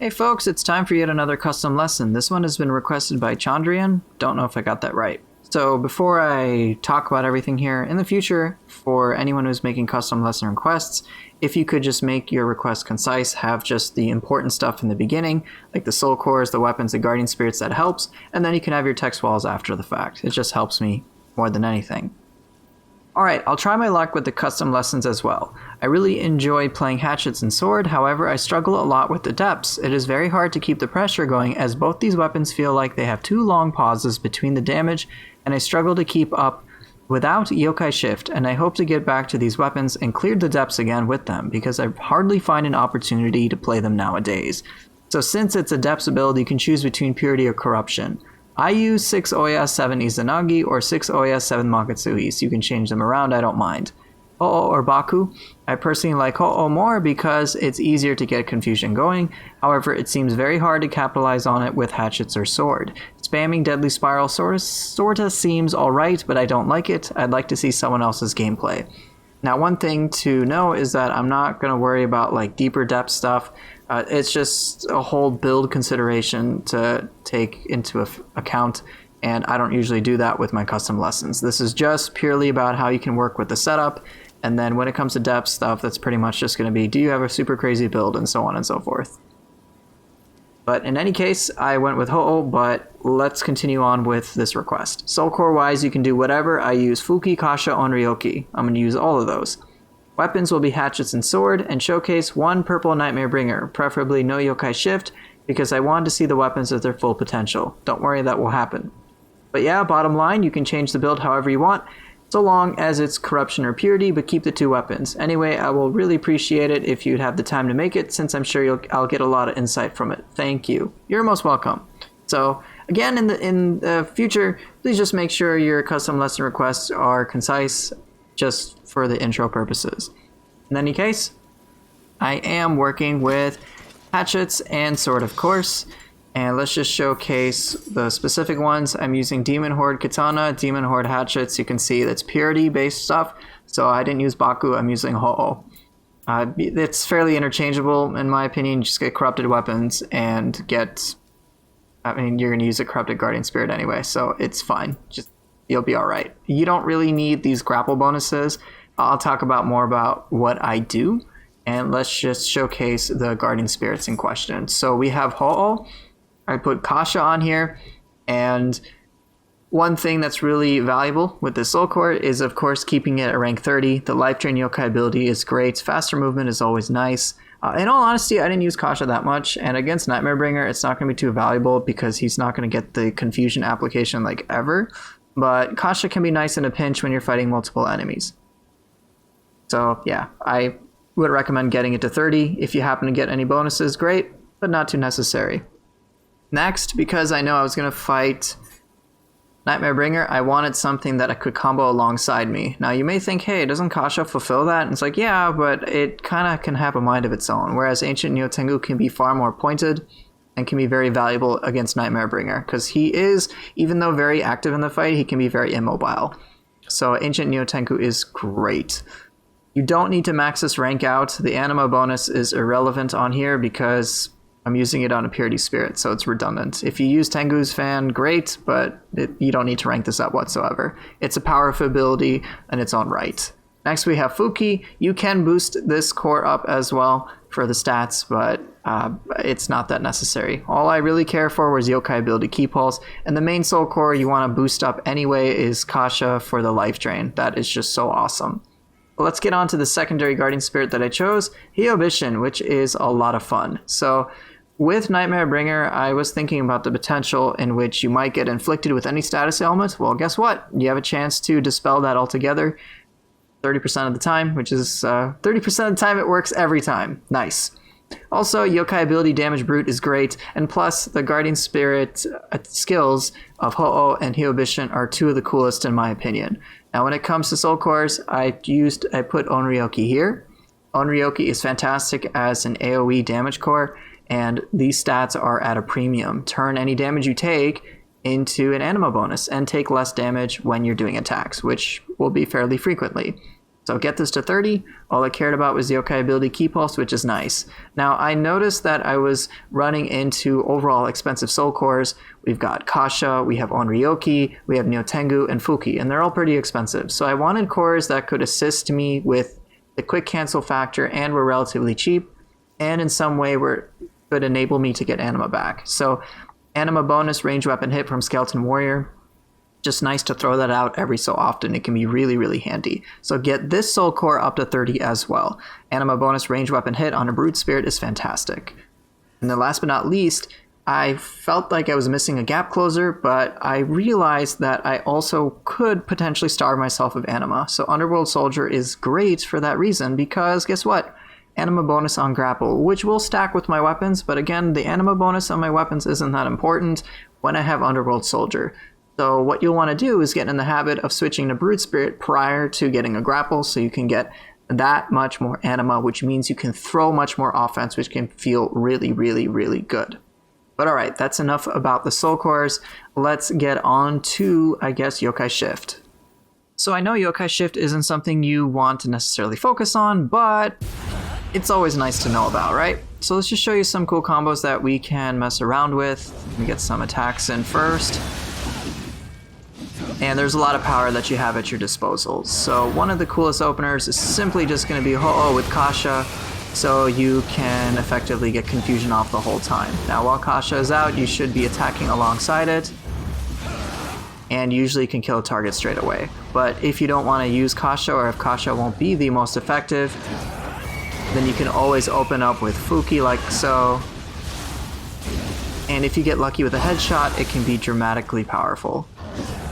Hey folks, it's time for yet another custom lesson. This one has been requested by Chandrian. Don't know if I got that right. So before I talk about everything here, in the future, for anyone who's making custom lesson requests, if you could just make your request concise, have just the important stuff in the beginning, like the soul cores, the weapons, the guardian spirits, that helps, and then you can have your text walls after the fact. It just helps me more than anything. Alright, I'll try my luck with the custom lessons as well. I really enjoy playing Hatchets and Sword, however I struggle a lot with the depths. It is very hard to keep the pressure going as both these weapons feel like they have too long pauses between the damage, and I struggle to keep up without Yokai Shift, and I hope to get back to these weapons and clear the depths again with them, because I hardly find an opportunity to play them nowadays. So since it's a depths ability, you can choose between Purity or Corruption. I use 6 Oya, 7 Izanagi, or 6 Oya, 7 Makatsuhi, so you can change them around, I don't mind. Ho-Oh or Baku? I personally like Ho-Oh more because it's easier to get confusion going, however it seems very hard to capitalize on it with Hatchets or Sword. Spamming Deadly Spiral sorta seems alright, but I don't like it. I'd like to see someone else's gameplay. Now one thing to know is that I'm not going to worry about like deeper depth stuff. It's just a whole build consideration to take into account, and I don't usually do that with my custom lessons. This is just purely about how you can work with the setup, and then when it comes to depth stuff, that's pretty much just going to be, do you have a super crazy build, and so on and so forth. But in any case, I went with Ho-Oh, but let's continue on with this request. Soul Core wise, you can do whatever. I use Fuki, Kasha, Onryoki. I'm going to use all of those. Weapons will be Hatchets and Sword, and showcase one purple Nightmare Bringer, preferably no Yokai Shift, because I want to see the weapons at their full potential. Don't worry, that will happen. But yeah, bottom line, you can change the build however you want, so long as it's Corruption or Purity, but keep the two weapons. Anyway, I will really appreciate it if you'd have the time to make it, since I'm sure I'll get a lot of insight from it. Thank you. You're most welcome. So, again, in the future, please just make sure your custom lesson requests are concise, just for the intro purposes. In any case, I am working with Hatchets and Sword, of course, and let's just showcase the specific ones. I'm using Demon Horde Katana, Demon Horde Hatchets. You can see that's purity based stuff, so I didn't use Baku, I'm using Ho-Oh. It's fairly interchangeable in my opinion. You just get corrupted weapons and get, I mean, you're going to use a corrupted guardian spirit anyway, so it's fine. Just you'll be alright. You don't really need these grapple bonuses. I'll talk about more about what I do, and let's just showcase the guardian spirits in question. So we have Ho-Oh. I put Kasha on here, and one thing that's really valuable with the Soul Core is, of course, keeping it at rank 30. The Life Drain Yokai ability is great. Faster movement is always nice. In all honesty, I didn't use Kasha that much, and against Nightmare Bringer, it's not going to be too valuable because he's not going to get the confusion application like ever. But Kasha can be nice in a pinch when you're fighting multiple enemies. So yeah, I would recommend getting it to 30. If you happen to get any bonuses, great, but not too necessary. Next, because I know I was going to fight Nightmare Bringer, I wanted something that I could combo alongside me. Now you may think, hey, doesn't Kasha fulfill that? And it's like, yeah, but it kind of can have a mind of its own, whereas Ancient Nyotengu can be far more pointed and can be very valuable against Nightmare Bringer, because he is, even though very active in the fight, he can be very immobile. So Ancient Nyotengu is great. You don't need to max this rank out. The anima bonus is irrelevant on here because I'm using it on a Purity Spirit, so it's redundant. If you use Tengu's Fan, great, but you don't need to rank this up whatsoever. It's a powerful ability in its own right. Next we have Fuki. You can boost this core up as well for the stats, but it's not that necessary. All I really care for was Yokai ability Key Pulse, and the main soul core you want to boost up anyway is Kasha for the life drain. That is just so awesome. But let's get on to the secondary guardian spirit that I chose, Hyobishin, which is a lot of fun. So with Nightmare Bringer, I was thinking about the potential in which you might get inflicted with any status ailment. Well, guess what? You have a chance to dispel that altogether 30% of the time, which is 30% of the time it works every time. Nice. Also, Yokai ability Damage Brute is great, and plus the Guardian Spirit skills of Ho-Oh and Hyobishin are two of the coolest in my opinion. Now when it comes to Soul Cores, I put Onryoki here. Onryoki is fantastic as an AoE damage core, and these stats are at a premium. Turn any damage you take into an anima bonus and take less damage when you're doing attacks, which will be fairly frequently. So get this to 30. All I cared about was the Yokai ability Key Pulse, which is nice. Now, I noticed that I was running into overall expensive soul cores. We've got Kasha, we have Onryoki, we have Nyotengu, and Fuki, and they're all pretty expensive. So I wanted cores that could assist me with the quick cancel factor and were relatively cheap, and in some way could enable me to get anima back. So anima bonus range weapon hit from Skeleton Warrior. Just nice to throw that out every so often. It can be really, really handy. So get this soul core up to 30 as well. Anima bonus range weapon hit on a Brute Spirit is fantastic. And then last but not least, I felt like I was missing a gap closer, but I realized that I also could potentially starve myself of anima. So Underworld Soldier is great for that reason, because guess what? Anima bonus on grapple, which will stack with my weapons, but again, the anima bonus on my weapons isn't that important when I have Underworld Soldier. So what you'll want to do is get in the habit of switching to Brute Spirit prior to getting a grapple, so you can get that much more anima, which means you can throw much more offense, which can feel really, really, really good. But alright, that's enough about the soul cores. Let's get on to, I guess, Yokai Shift. So I know Yokai Shift isn't something you want to necessarily focus on, but it's always nice to know about, right? So let's just show you some cool combos that we can mess around with. Let me get some attacks in first. And there's a lot of power that you have at your disposal. So one of the coolest openers is simply just going to be Ho-Oh with Kasha, so you can effectively get confusion off the whole time. Now while Kasha is out, you should be attacking alongside it, and usually can kill a target straight away. But if you don't want to use Kasha, or if Kasha won't be the most effective, then you can always open up with Fuki like so. And if you get lucky with a headshot, it can be dramatically powerful.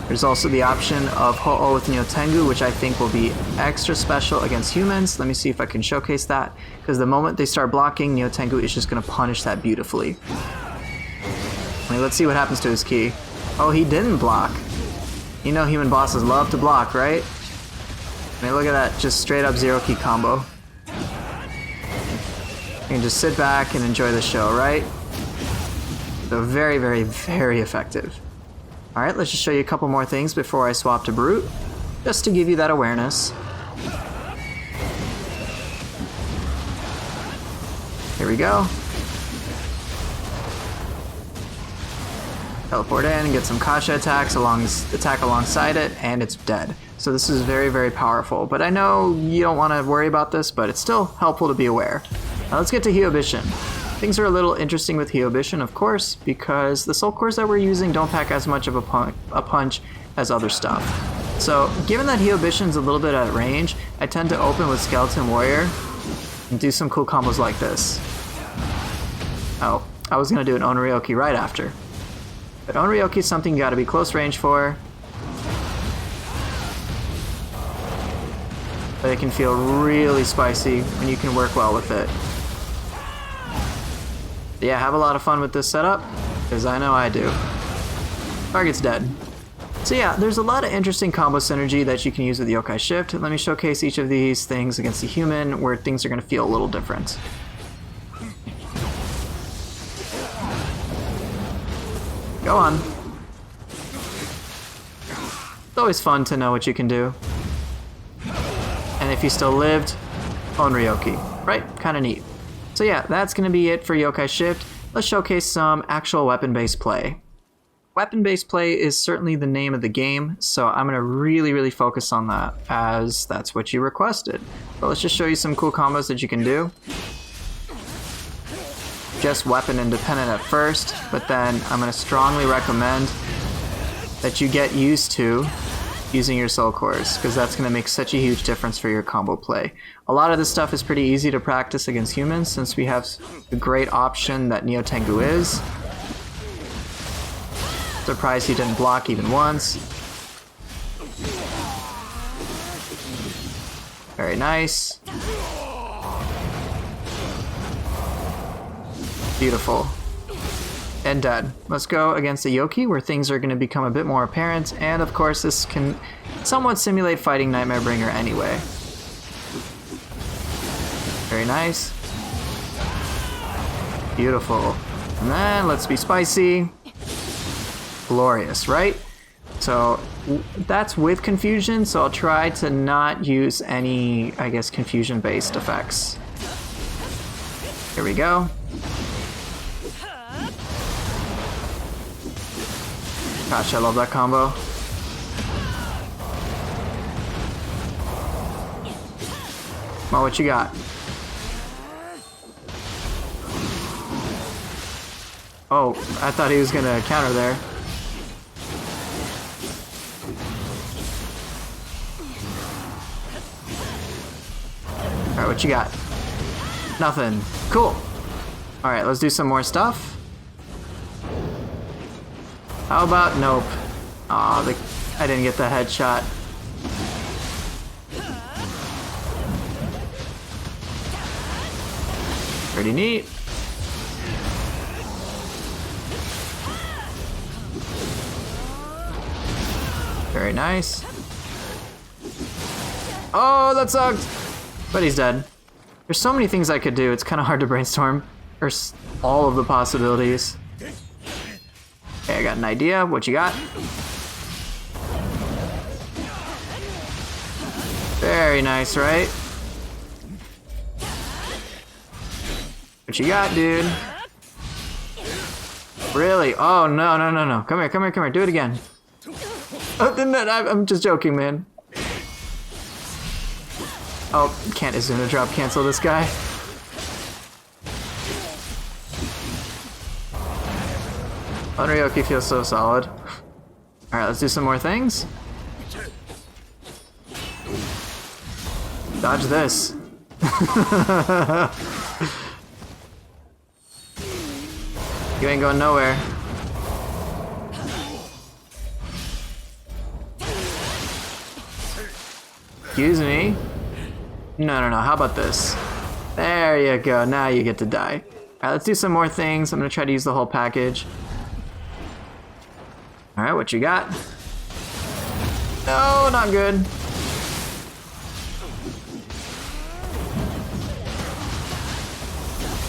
There's also the option of Ho-Oh with Nyotengu, which I think will be extra special against humans. Let me see if I can showcase that, because the moment they start blocking, Nyotengu is just going to punish that beautifully. I mean, let's see what happens to his ki. Oh, he didn't block. You know human bosses love to block, right? I mean, look at that, just straight up zero ki combo. You can just sit back and enjoy the show, right? So very, very, very effective. Alright, let's just show you a couple more things before I swap to Brute, just to give you that awareness. Here we go. Teleport in, get some Kasha attacks, attack alongside it, and it's dead. So this is very, very powerful. But I know you don't want to worry about this, but it's still helpful to be aware. Now let's get to Hyobishin. Things are a little interesting with Hyobishin, of course, because the soul cores that we're using don't pack as much of a punch as other stuff. So, given that Hyobishin's a little bit at range, I tend to open with Skeleton Warrior and do some cool combos like this. Oh, I was going to do an Onryoki right after. But Onryoki is something you got to be close range for. But it can feel really spicy when you can work well with it. Yeah, have a lot of fun with this setup, because I know I do. Target's dead. So yeah, there's a lot of interesting combo synergy that you can use with Yokai Shift. Let me showcase each of these things against the human, where things are going to feel a little different. Go on. It's always fun to know what you can do. And if you still lived, Onryoki, right? Kind of neat. So yeah, that's going to be it for Yokai Shift. Let's showcase some actual weapon-based play. Weapon-based play is certainly the name of the game, so I'm going to really, really focus on that, as that's what you requested. But let's just show you some cool combos that you can do. Just weapon independent at first, but then I'm going to strongly recommend that you get used to using your soul cores, because that's going to make such a huge difference for your combo play. A lot of this stuff is pretty easy to practice against humans, since we have the great option that Nyotengu is. Surprised he didn't block even once. Very nice. Beautiful. And dead. Let's go against the Yoki, where things are going to become a bit more apparent, and of course this can somewhat simulate fighting Nightmare Bringer anyway. Very nice. Beautiful. And then let's be spicy. Glorious, right? So that's with confusion, so I'll try to not use any, I guess, confusion-based effects. Here we go. Gosh, I love that combo. Well, what you got? Oh, I thought he was gonna counter there. Alright, what you got? Nothing. Cool. Alright, let's do some more stuff. How about nope? Aw, I didn't get the headshot. Pretty neat. Very nice. Oh, that sucked! But he's dead. There's so many things I could do, it's kind of hard to brainstorm. There's all of the possibilities. Okay, I got an idea. What you got? Very nice, right? What you got, dude? Really? Oh, no, no, no, no. Come here, come here, come here. Do it again. Oh, I'm just joking, man. Oh, can't Izuna drop cancel this guy. Onryoki feels so solid. Alright, let's do some more things. Dodge this. You ain't going nowhere. Excuse me. No, no, no. How about this? There you go. Now you get to die. Alright, let's do some more things. I'm gonna try to use the whole package. Alright, what you got? No, not good.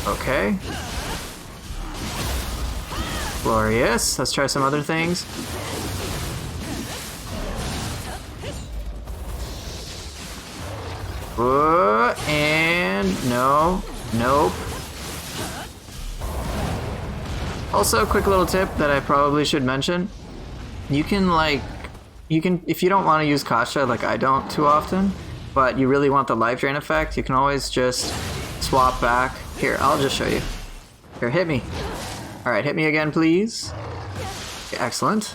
Okay. Glorious. Let's try some other things. And no. Nope. Also, a quick little tip that I probably should mention. You can, if you don't want to use Kasha, like I don't too often, but you really want the life drain effect, you can always just swap back. Here, I'll just show you. Here, hit me. Alright, hit me again, please. Okay, excellent.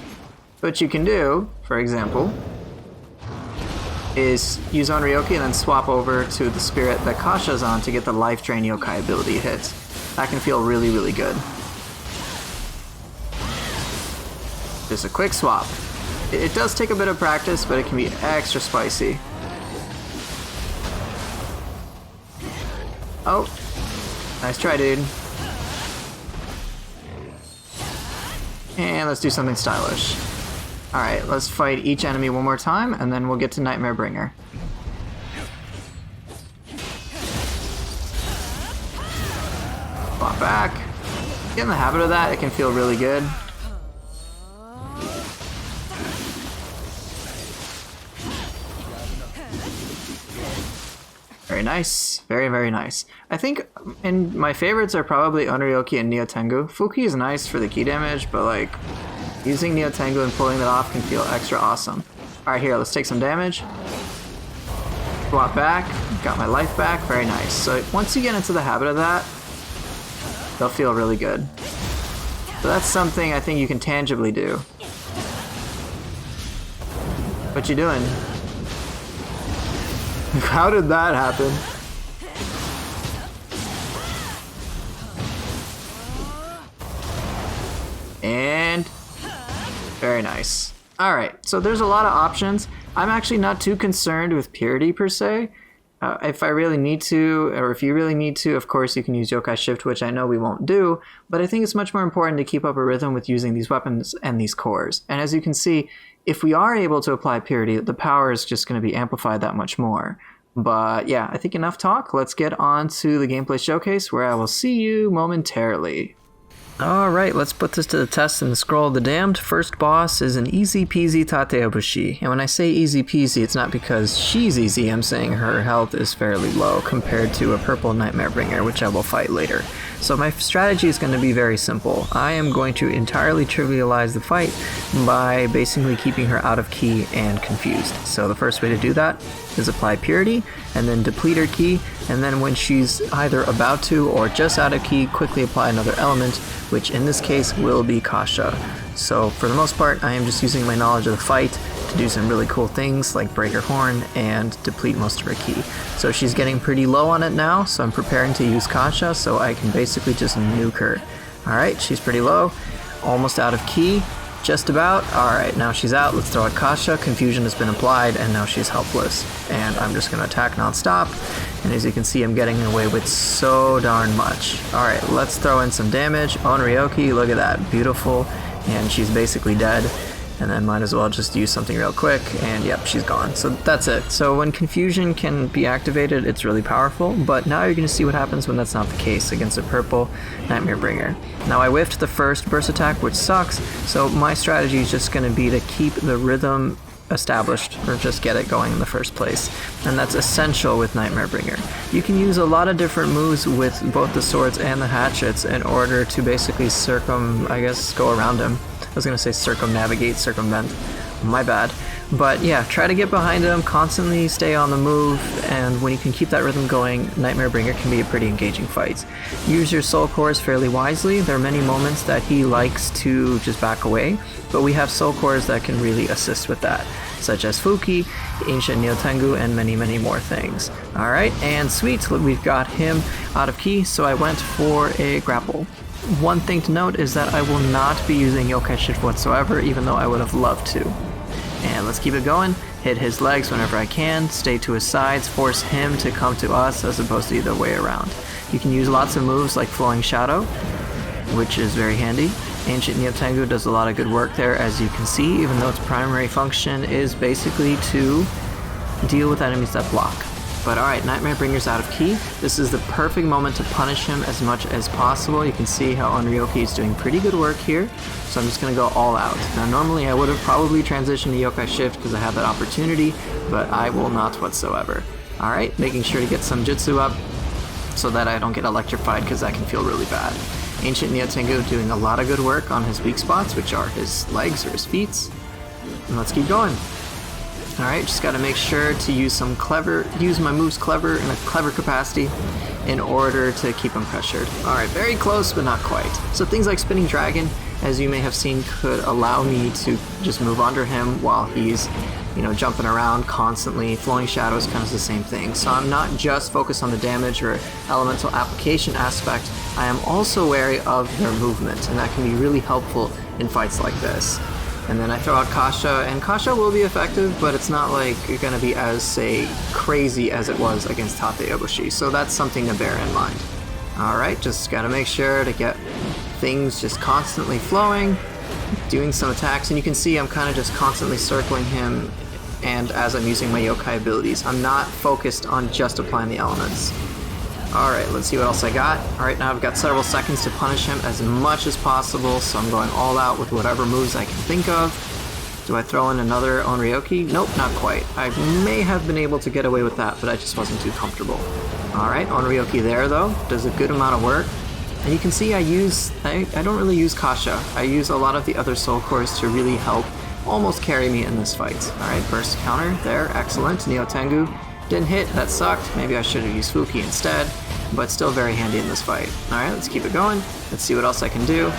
What you can do, for example, is use Onryoki and then swap over to the spirit that Kasha's on to get the life drain yokai ability hit. That can feel really, really good. Just a quick swap. It does take a bit of practice, but it can be extra spicy. Oh, nice try, dude. And let's do something stylish. Alright, let's fight each enemy one more time, and then we'll get to Nightmare Bringer. Swap back. Get in the habit of that, it can feel really good. Very nice. Very, very nice. I think my favorites are probably Onryoki and Nyotengu. Fuki is nice for the key damage, but like using Nyotengu and pulling that off can feel extra awesome. Alright, here, let's take some damage. Swap back. Got my life back. Very nice. So once you get into the habit of that, they'll feel really good. So that's something I think you can tangibly do. What you doing? How did that happen? And very nice. Alright, so there's a lot of options. I'm actually not too concerned with purity per se. If I really need to, or if you really need to, of course you can use Yokai Shift, which I know we won't do, but I think it's much more important to keep up a rhythm with using these weapons and these cores. And as you can see, if we are able to apply purity, the power is just going to be amplified that much more. But yeah, I think enough talk. Let's get on to the gameplay showcase where I will see you momentarily. Alright, let's put this to the test in the Scroll of the Damned. First boss is an easy peasy Tate Eboshi. And when I say easy peasy, it's not because she's easy, I'm saying her health is fairly low compared to a purple Nightmare Bringer, which I will fight later. So my strategy is going to be very simple. I am going to entirely trivialize the fight by basically keeping her out of ki and confused. So the first way to do that is apply Purity, and then deplete her ki, and then when she's either about to or just out of ki, quickly apply another element, which in this case will be Kasha. So for the most part, I am just using my knowledge of the fight to do some really cool things like break her horn and deplete most of her ki. So she's getting pretty low on it now, so I'm preparing to use Kasha so I can basically just nuke her. Alright, she's pretty low, almost out of ki, just about. Alright, now she's out, let's throw out Kasha, confusion has been applied, and now she's helpless. And I'm just going to attack non-stop, and as you can see I'm getting away with so darn much. Alright, let's throw in some damage. Onryoki, look at that, beautiful, and she's basically dead. And then might as well just use something real quick, and yep, she's gone. So that's it. So when confusion can be activated, it's really powerful, but now you're going to see what happens when that's not the case against a purple Nightmare Bringer. Now I whiffed the first burst attack, which sucks, so my strategy is just going to be to keep the rhythm established, or just get it going in the first place, and that's essential with Nightmare Bringer. You can use a lot of different moves with both the swords and the hatchets in order to basically go around him. I was gonna say circumnavigate, circumvent, my bad. But yeah, try to get behind him, constantly stay on the move, and when you can keep that rhythm going, Nightmare Bringer can be a pretty engaging fight. Use your soul cores fairly wisely. There are many moments that he likes to just back away, but we have soul cores that can really assist with that, such as Fuki, Ancient Nyotengu, and many, many more things. Alright, and sweet, we've got him out of ki, so I went for a grapple. One thing to note is that I will not be using Yokai Shift whatsoever, even though I would have loved to. And let's keep it going, hit his legs whenever I can, stay to his sides, force him to come to us as opposed to the other way around. You can use lots of moves like Flowing Shadow, which is very handy. Ancient Nyotengu does a lot of good work there, as you can see, even though its primary function is basically to deal with enemies that block. But alright, Nightmare Bringer's out of ki. This is the perfect moment to punish him as much as possible. You can see how Onryoki is doing pretty good work here, so I'm just going to go all out. Now normally I would have probably transitioned to Yokai Shift because I had that opportunity, but I will not whatsoever. Alright, making sure to get some jutsu up so that I don't get electrified because that can feel really bad. Ancient Nyotengu doing a lot of good work on his weak spots, which are his legs or his feet. And let's keep going. Alright, just gotta make sure to use my moves clever in a clever capacity in order to keep him pressured. Alright, very close, but not quite. So things like Spinning Dragon, as you may have seen, could allow me to just move under him while he's, jumping around constantly. Flowing Shadow is kind of the same thing. So I'm not just focused on the damage or elemental application aspect, I am also wary of their movement, and that can be really helpful in fights like this. And then I throw out Kasha, and Kasha will be effective, but it's not like going to be as, say, crazy as it was against Tate Eboshi, so that's something to bear in mind. Alright, just gotta make sure to get things just constantly flowing, doing some attacks, and you can see I'm kind of just constantly circling him, and as I'm using my yokai abilities, I'm not focused on just applying the elements. Alright, let's see what else I got. Alright, now I've got several seconds to punish him as much as possible, so I'm going all out with whatever moves I can think of. Do I throw in another Onryoki? Nope, not quite. I may have been able to get away with that, but I just wasn't too comfortable. Alright, Onryoki there though, does a good amount of work. And you can see I don't really use Kasha. I use a lot of the other soul cores to really help almost carry me in this fight. Alright, burst counter there, excellent. Niotengu didn't hit, that sucked. Maybe I should have used Fuki instead, but still very handy in this fight. Alright, let's keep it going. Let's see what else I can do.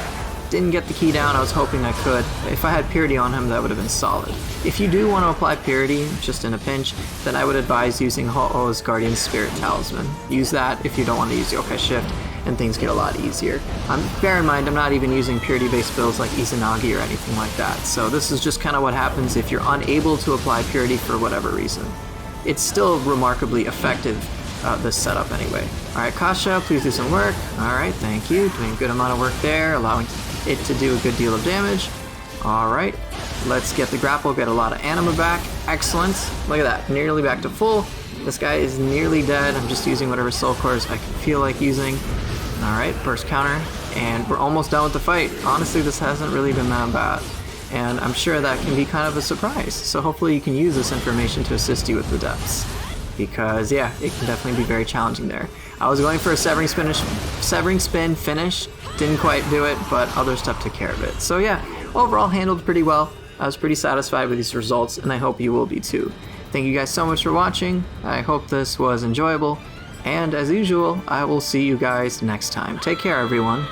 Didn't get the key down, I was hoping I could. If I had Purity on him, that would have been solid. If you do want to apply Purity, just in a pinch, then I would advise using Ho-Oh's Guardian Spirit Talisman. Use that if you don't want to use Yokai Shift, and things get a lot easier. Bear in mind, I'm not even using Purity-based builds like Izanagi or anything like that, so this is just kind of what happens if you're unable to apply Purity for whatever reason. It's still remarkably effective, this setup anyway. Alright, Kasha, please do some work. Alright, thank you. Doing a good amount of work there, allowing it to do a good deal of damage. Alright, let's get the grapple, get a lot of anima back. Excellent. Look at that, nearly back to full. This guy is nearly dead. I'm just using whatever soul cores I can feel like using. Alright, burst counter. and we're almost done with the fight. Honestly, this hasn't really been that bad, and I'm sure that can be kind of a surprise. So hopefully you can use this information to assist you with the depths, because yeah, it can definitely be very challenging there. I was going for a severing spin finish, didn't quite do it, but other stuff took care of it. So yeah, overall handled pretty well. I was pretty satisfied with these results, and I hope you will be too. Thank you guys so much for watching. I hope this was enjoyable, and as usual, I will see you guys next time. Take care, everyone.